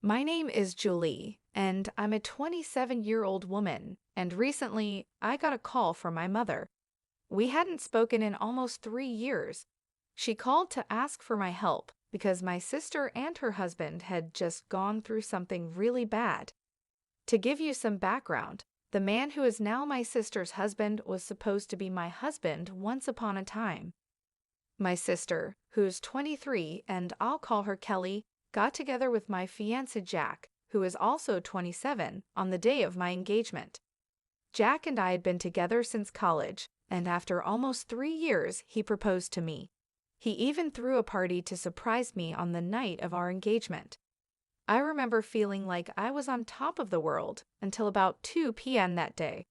My name is Julie, and I'm a 27-year-old woman, and recently I got a call from my mother. We hadn't spoken in almost 3 years. She called to ask for my help because my sister and her husband had just gone through something really bad. To give you some background, the man who is now my sister's husband was supposed to be my husband once upon a time. My sister, who's 23 and I'll call her Kelly, got together with my fiancé Jack, who is also 27, on the day of my engagement. Jack and I had been together since college, and after almost 3 years, he proposed to me. He even threw a party to surprise me on the night of our engagement. I remember feeling like I was on top of the world until about 2 p.m. that day.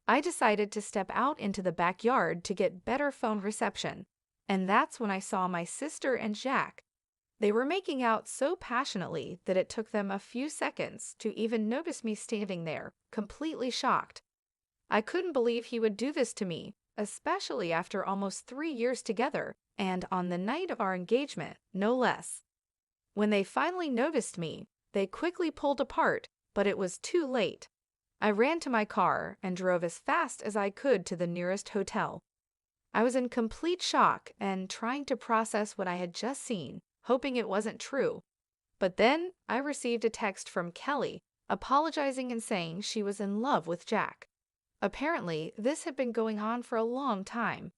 I decided to step out into the backyard to get better phone reception, and that's when I saw my sister and Jack. They were making out so passionately that it took them a few seconds to even notice me standing there, completely shocked. I couldn't believe he would do this to me, especially after almost 3 years together, and on the night of our engagement, no less. When they finally noticed me, they quickly pulled apart, but it was too late. I ran to my car and drove as fast as I could to the nearest hotel. I was in complete shock and trying to process what I had just seen, hoping it wasn't true. But then I received a text from Kelly, apologizing and saying she was in love with Jack. Apparently, this had been going on for a long time.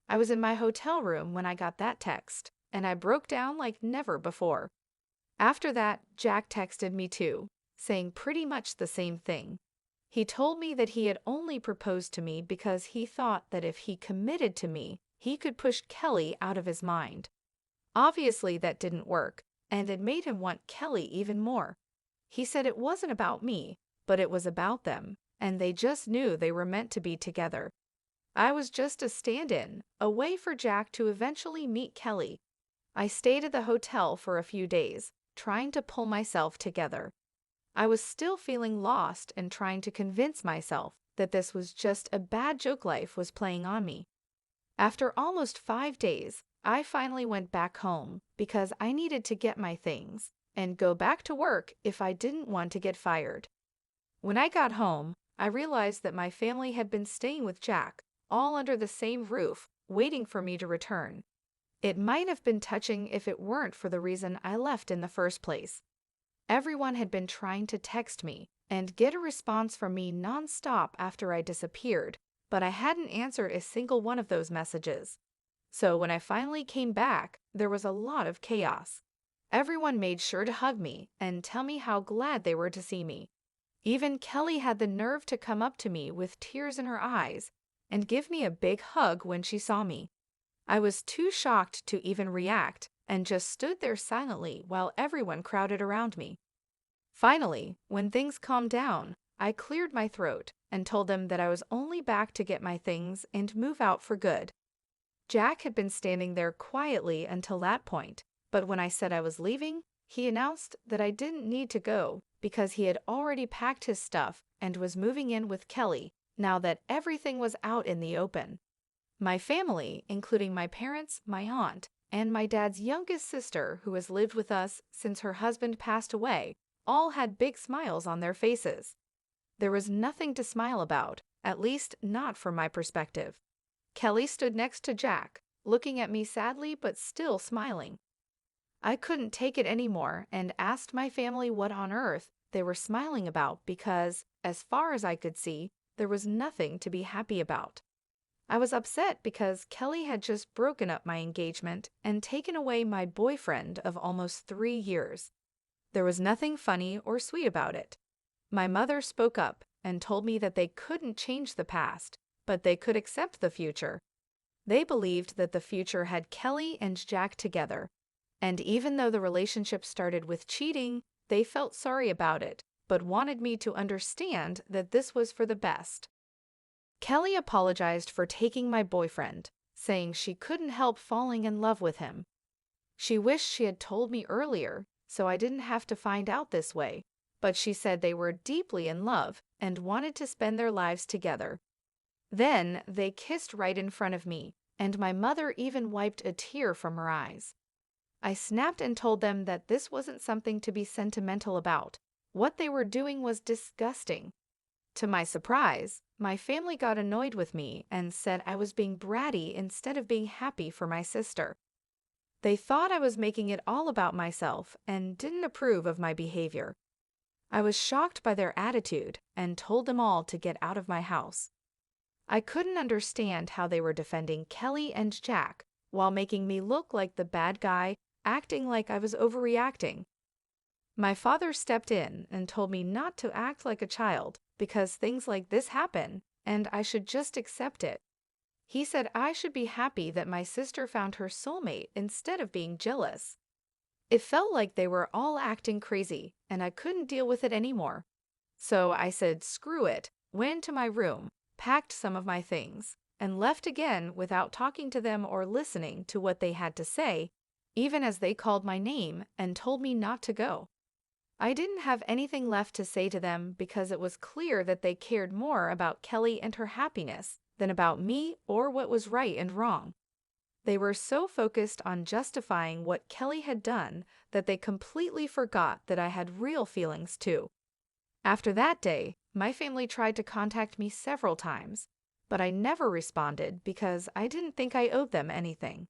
I was in my hotel room when I got that text, and I broke down like never before. After that, Jack texted me too, saying pretty much the same thing. He told me that he had only proposed to me because he thought that if he committed to me, he could push Kelly out of his mind. Obviously, that didn't work, and it made him want Kelly even more. He said it wasn't about me, but it was about them, and they just knew they were meant to be together. I was just a stand-in, a way for Jack to eventually meet Kelly. I stayed at the hotel for a few days, trying to pull myself together. I was still feeling lost and trying to convince myself that this was just a bad joke life was playing on me. After almost 5 days, I finally went back home because I needed to get my things and go back to work if I didn't want to get fired. When I got home, I realized that my family had been staying with Jack, all under the same roof, waiting for me to return. It might have been touching if it weren't for the reason I left in the first place. Everyone had been trying to text me and get a response from me nonstop after I disappeared, but I hadn't answered a single one of those messages. So when I finally came back, there was a lot of chaos. Everyone made sure to hug me and tell me how glad they were to see me. Even Kelly had the nerve to come up to me with tears in her eyes and give me a big hug when she saw me. I was too shocked to even react and just stood there silently while everyone crowded around me. Finally, when things calmed down, I cleared my throat and told them that I was only back to get my things and move out for good. Jack had been standing there quietly until that point, but when I said I was leaving, he announced that I didn't need to go because he had already packed his stuff and was moving in with Kelly now that everything was out in the open. My family, including my parents, my aunt, and my dad's youngest sister, who has lived with us since her husband passed away, all had big smiles on their faces. There was nothing to smile about, at least not from my perspective. Kelly stood next to Jack, looking at me sadly but still smiling. I couldn't take it anymore and asked my family what on earth they were smiling about because, as far as I could see, there was nothing to be happy about. I was upset because Kelly had just broken up my engagement and taken away my boyfriend of almost 3 years. There was nothing funny or sweet about it. My mother spoke up and told me that they couldn't change the past, but they could accept the future. They believed that the future had Kelly and Jack together, and even though the relationship started with cheating, they felt sorry about it, but wanted me to understand that this was for the best. Kelly apologized for taking my boyfriend, saying she couldn't help falling in love with him. She wished she had told me earlier, so I didn't have to find out this way, but she said they were deeply in love and wanted to spend their lives together. Then they kissed right in front of me, and my mother even wiped a tear from her eyes. I snapped and told them that this wasn't something to be sentimental about. What they were doing was disgusting. To my surprise, my family got annoyed with me and said I was being bratty instead of being happy for my sister. They thought I was making it all about myself and didn't approve of my behavior. I was shocked by their attitude and told them all to get out of my house. I couldn't understand how they were defending Kelly and Jack while making me look like the bad guy, acting like I was overreacting. My father stepped in and told me not to act like a child because things like this happen and I should just accept it. He said I should be happy that my sister found her soulmate instead of being jealous. It felt like they were all acting crazy and I couldn't deal with it anymore. So I said screw it, went into my room, packed some of my things, and left again without talking to them or listening to what they had to say, even as they called my name and told me not to go. I didn't have anything left to say to them because it was clear that they cared more about Kelly and her happiness than about me or what was right and wrong. They were so focused on justifying what Kelly had done that they completely forgot that I had real feelings too. After that day, my family tried to contact me several times, but I never responded because I didn't think I owed them anything.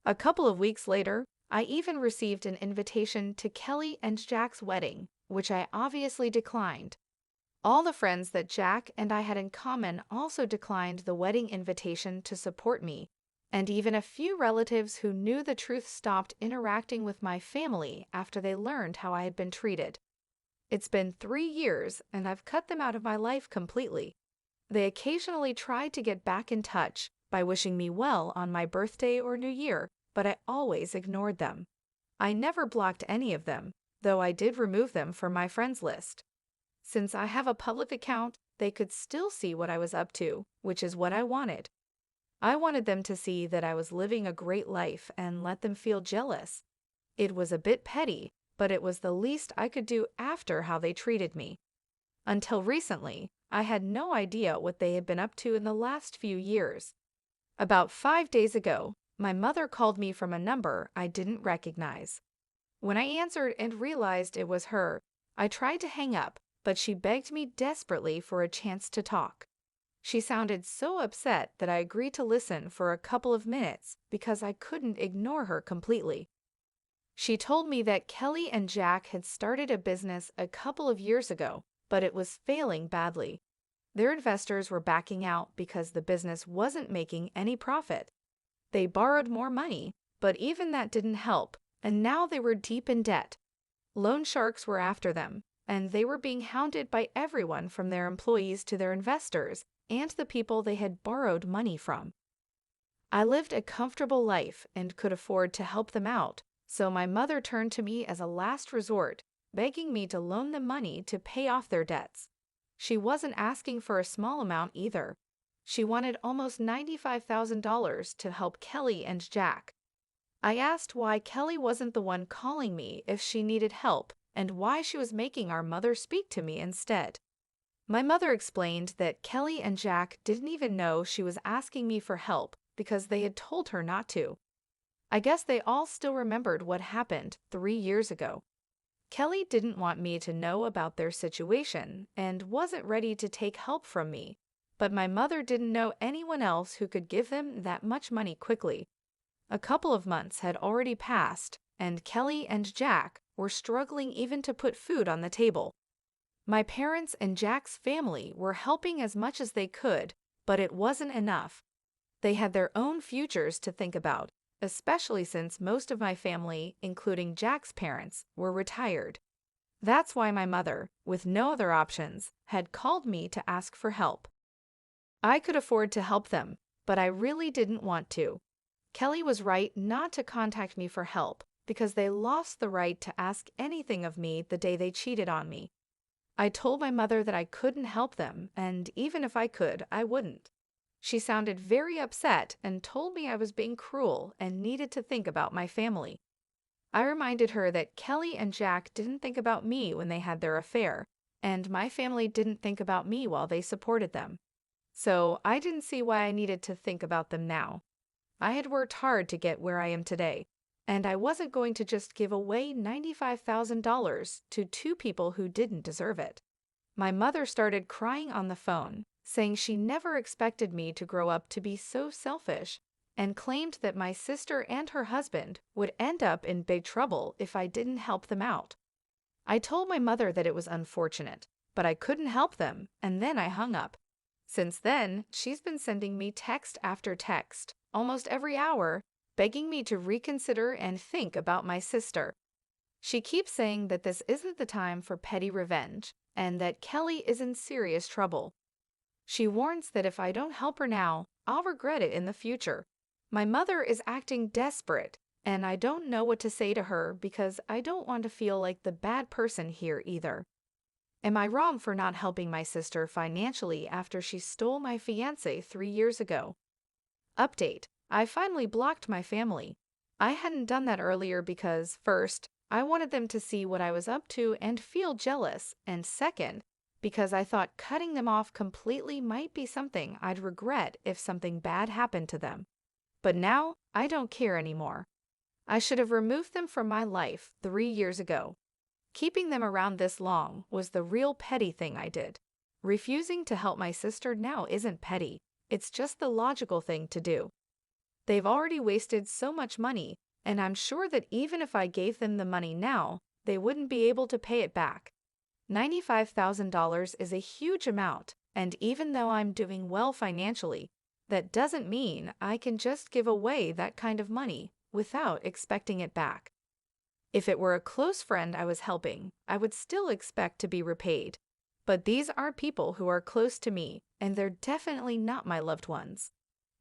A couple of weeks later, I even received an invitation to Kelly and Jack's wedding, which I obviously declined. All the friends that Jack and I had in common also declined the wedding invitation to support me, and even a few relatives who knew the truth stopped interacting with my family after they learned how I had been treated. It's been 3 years, and I've cut them out of my life completely. They occasionally try to get back in touch by wishing me well on my birthday or New Year, but I always ignored them. I never blocked any of them, though I did remove them from my friends list. Since I have a public account, they could still see what I was up to, which is what I wanted. I wanted them to see that I was living a great life and let them feel jealous. It was a bit petty, but it was the least I could do after how they treated me. Until recently, I had no idea what they had been up to in the last few years. About 5 days ago, my mother called me from a number I didn't recognize. When I answered and realized it was her, I tried to hang up, but she begged me desperately for a chance to talk. She sounded so upset that I agreed to listen for a couple of minutes because I couldn't ignore her completely. She told me that Kelly and Jack had started a business a couple of years ago, but it was failing badly. Their investors were backing out because the business wasn't making any profit. They borrowed more money, but even that didn't help, and now they were deep in debt. Loan sharks were after them, and they were being hounded by everyone from their employees to their investors and the people they had borrowed money from. I lived a comfortable life and could afford to help them out, so my mother turned to me as a last resort, begging me to loan them money to pay off their debts. She wasn't asking for a small amount either. She wanted almost $95,000 to help Kelly and Jack. I asked why Kelly wasn't the one calling me if she needed help and why she was making our mother speak to me instead. My mother explained that Kelly and Jack didn't even know she was asking me for help because they had told her not to. I guess they all still remembered what happened 3 years ago. Kelly didn't want me to know about their situation and wasn't ready to take help from me, but my mother didn't know anyone else who could give them that much money quickly. A couple of months had already passed, and Kelly and Jack were struggling even to put food on the table. My parents and Jack's family were helping as much as they could, but it wasn't enough. They had their own futures to think about, especially since most of my family, including Jack's parents, were retired. That's why my mother, with no other options, had called me to ask for help. I could afford to help them, but I really didn't want to. Kelly was right not to contact me for help because they lost the right to ask anything of me the day they cheated on me. I told my mother that I couldn't help them, and even if I could, I wouldn't. She sounded very upset and told me I was being cruel and needed to think about my family. I reminded her that Kelly and Jack didn't think about me when they had their affair, and my family didn't think about me while they supported them. So I didn't see why I needed to think about them now. I had worked hard to get where I am today. and I wasn't going to just give away $95,000 to two people who didn't deserve it. My mother started crying on the phone, saying she never expected me to grow up to be so selfish, and claimed that my sister and her husband would end up in big trouble if I didn't help them out. I told my mother that it was unfortunate, but I couldn't help them, and then I hung up. Since then, she's been sending me text after text, almost every hour, begging me to reconsider and think about my sister. She keeps saying that this isn't the time for petty revenge, and that Kelly is in serious trouble. She warns that if I don't help her now, I'll regret it in the future. My mother is acting desperate, and I don't know what to say to her because I don't want to feel like the bad person here either. Am I wrong for not helping my sister financially after she stole my fiancé 3 years ago? Update: I finally blocked my family. I hadn't done that earlier because, first, I wanted them to see what I was up to and feel jealous, and second, because I thought cutting them off completely might be something I'd regret if something bad happened to them. But now, I don't care anymore. I should have removed them from my life 3 years ago. Keeping them around this long was the real petty thing I did. Refusing to help my sister now isn't petty, it's just the logical thing to do. They've already wasted so much money, and I'm sure that even if I gave them the money now, they wouldn't be able to pay it back. $95,000 is a huge amount, and even though I'm doing well financially, that doesn't mean I can just give away that kind of money without expecting it back. If it were a close friend I was helping, I would still expect to be repaid. But these are people who are close to me, and they're definitely not my loved ones.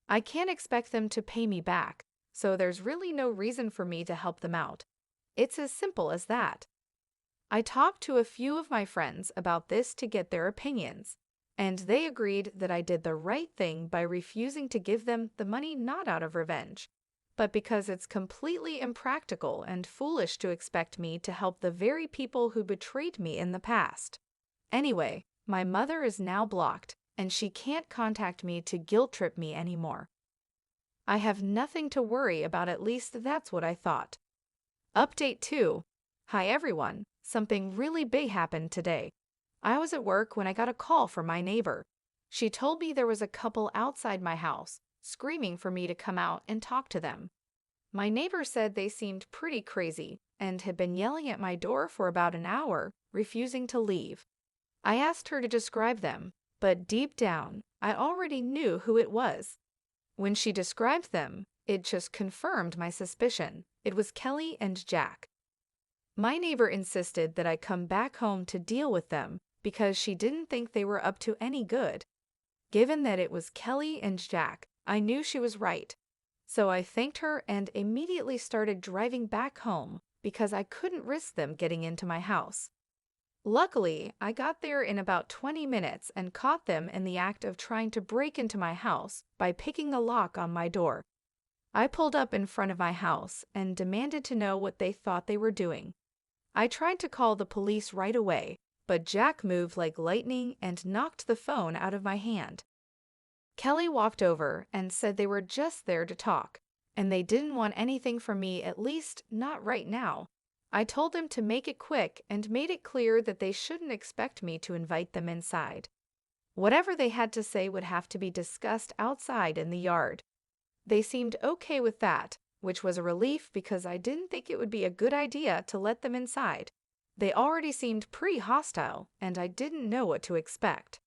I can't expect them to pay me back, so there's really no reason for me to help them out. It's as simple as that. I talked to a few of my friends about this to get their opinions, and they agreed that I did the right thing by refusing to give them the money not out of revenge, but because it's completely impractical and foolish to expect me to help the very people who betrayed me in the past. Anyway, my mother is now blocked, and she can't contact me to guilt-trip me anymore. I have nothing to worry about, at least that's what I thought. Update 2. Hi everyone, something really big happened today. I was at work when I got a call from my neighbor. She told me there was a couple outside my house, screaming for me to come out and talk to them. My neighbor said they seemed pretty crazy and had been yelling at my door for about an hour, refusing to leave. I asked her to describe them, but deep down, I already knew who it was. When she described them, it just confirmed my suspicion. It was Kelly and Jack. My neighbor insisted that I come back home to deal with them because she didn't think they were up to any good. Given that it was Kelly and Jack, I knew she was right. So I thanked her and immediately started driving back home because I couldn't risk them getting into my house. Luckily, I got there in about 20 minutes and caught them in the act of trying to break into my house by picking the lock on my door. I pulled up in front of my house and demanded to know what they thought they were doing. I tried to call the police right away, but Jack moved like lightning and knocked the phone out of my hand. Kelly walked over and said they were just there to talk, and they didn't want anything from me, at least not right now. I told them to make it quick and made it clear that they shouldn't expect me to invite them inside. Whatever they had to say would have to be discussed outside in the yard. They seemed okay with that, which was a relief because I didn't think it would be a good idea to let them inside. They already seemed pretty hostile, and I didn't know what to expect.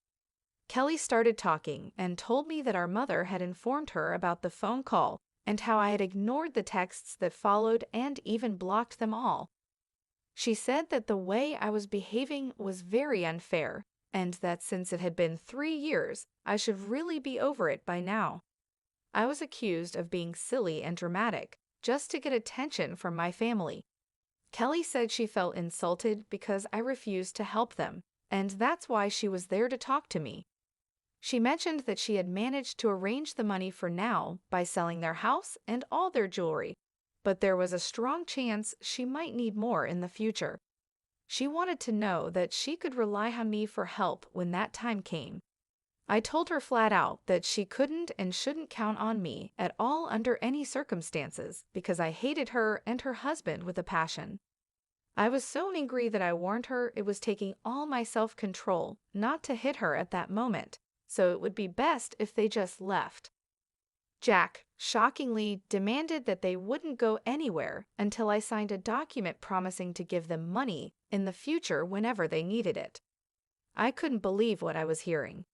Kelly started talking and told me that our mother had informed her about the phone call and how I had ignored the texts that followed and even blocked them all. She said that the way I was behaving was very unfair, and that since it had been 3 years, I should really be over it by now. I was accused of being silly and dramatic, just to get attention from my family. Kelly said she felt insulted because I refused to help them, and that's why she was there to talk to me. She mentioned that she had managed to arrange the money for now by selling their house and all their jewelry, but there was a strong chance she might need more in the future. She wanted to know that she could rely on me for help when that time came. I told her flat out that she couldn't and shouldn't count on me at all under any circumstances because I hated her and her husband with a passion. I was so angry that I warned her it was taking all my self-control not to hit her at that moment, so it would be best if they just left. Jack, shockingly, demanded that they wouldn't go anywhere until I signed a document promising to give them money in the future whenever they needed it. I couldn't believe what I was hearing.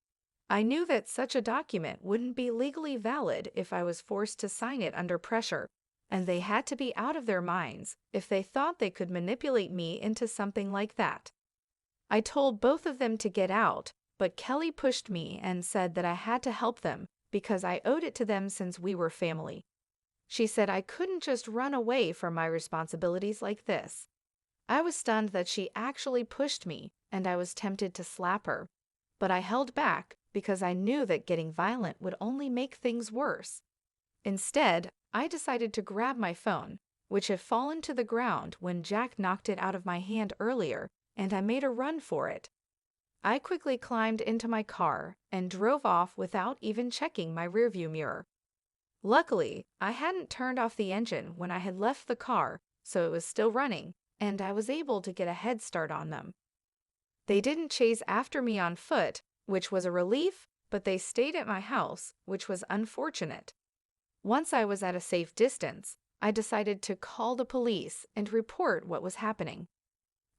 I knew that such a document wouldn't be legally valid if I was forced to sign it under pressure, and they had to be out of their minds if they thought they could manipulate me into something like that. I told both of them to get out, but Kelly pushed me and said that I had to help them because I owed it to them since we were family. She said I couldn't just run away from my responsibilities like this. I was stunned that she actually pushed me, and I was tempted to slap her. But I held back because I knew that getting violent would only make things worse. Instead, I decided to grab my phone, which had fallen to the ground when Jack knocked it out of my hand earlier, and I made a run for it. I quickly climbed into my car and drove off without even checking my rearview mirror. Luckily, I hadn't turned off the engine when I had left the car, so it was still running, and I was able to get a head start on them. They didn't chase after me on foot, which was a relief, but they stayed at my house, which was unfortunate. Once I was at a safe distance, I decided to call the police and report what was happening.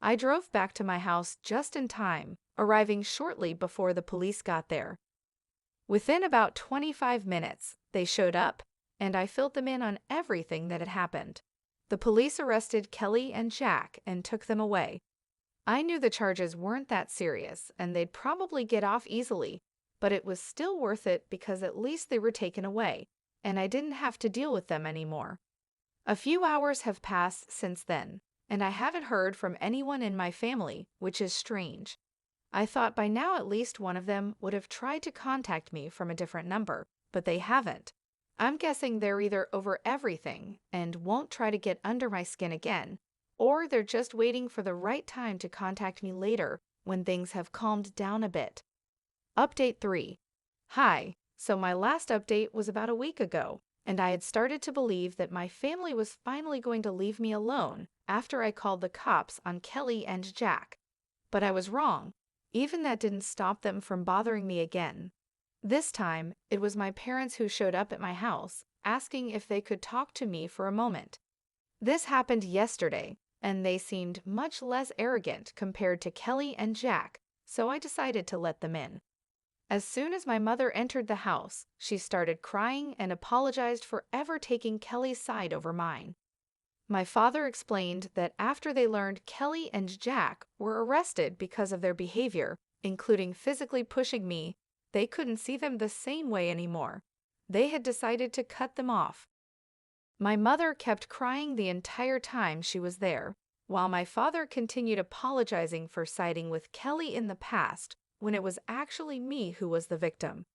I drove back to my house just in time, arriving shortly before the police got there. Within about 25 minutes, they showed up, and I filled them in on everything that had happened. The police arrested Kelly and Jack and took them away. I knew the charges weren't that serious, and they'd probably get off easily, but it was still worth it because at least they were taken away, and I didn't have to deal with them anymore. A few hours have passed since then, and I haven't heard from anyone in my family, which is strange. I thought by now at least one of them would have tried to contact me from a different number, but they haven't. I'm guessing they're either over everything and won't try to get under my skin again, or they're just waiting for the right time to contact me later when things have calmed down a bit. Update 3. Hi, so my last update was about a week ago, and I had started to believe that my family was finally going to leave me alone after I called the cops on Kelly and Jack. But I was wrong. Even that didn't stop them from bothering me again. This time, it was my parents who showed up at my house, asking if they could talk to me for a moment. This happened yesterday, and they seemed much less arrogant compared to Kelly and Jack, so I decided to let them in. As soon as my mother entered the house, she started crying and apologized for ever taking Kelly's side over mine. My father explained that after they learned Kelly and Jack were arrested because of their behavior, including physically pushing me, they couldn't see them the same way anymore. They had decided to cut them off. My mother kept crying the entire time she was there, while my father continued apologizing for siding with Kelly in the past when it was actually me who was the victim.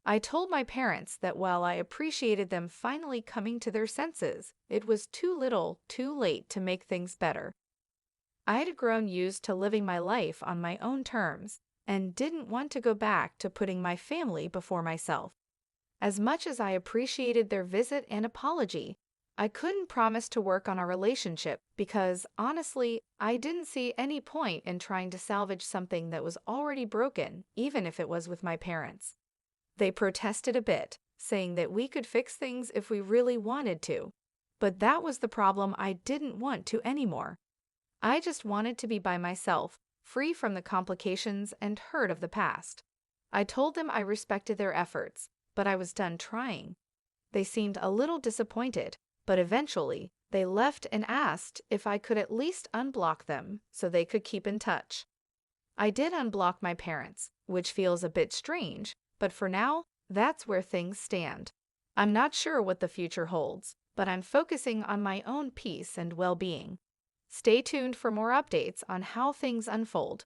I told my parents that while I appreciated them finally coming to their senses, it was too little, too late to make things better. I had grown used to living my life on my own terms and didn't want to go back to putting my family before myself. As much as I appreciated their visit and apology, I couldn't promise to work on our relationship because, honestly, I didn't see any point in trying to salvage something that was already broken, even if it was with my parents. They protested a bit, saying that we could fix things if we really wanted to, but that was the problem I didn't want to anymore. I just wanted to be by myself, free from the complications and hurt of the past. I told them I respected their efforts, but I was done trying. They seemed a little disappointed, but eventually they left and asked if I could at least unblock them so they could keep in touch. I did unblock my parents, which feels a bit strange, but for now, that's where things stand. I'm not sure what the future holds, but I'm focusing on my own peace and well-being. Stay tuned for more updates on how things unfold.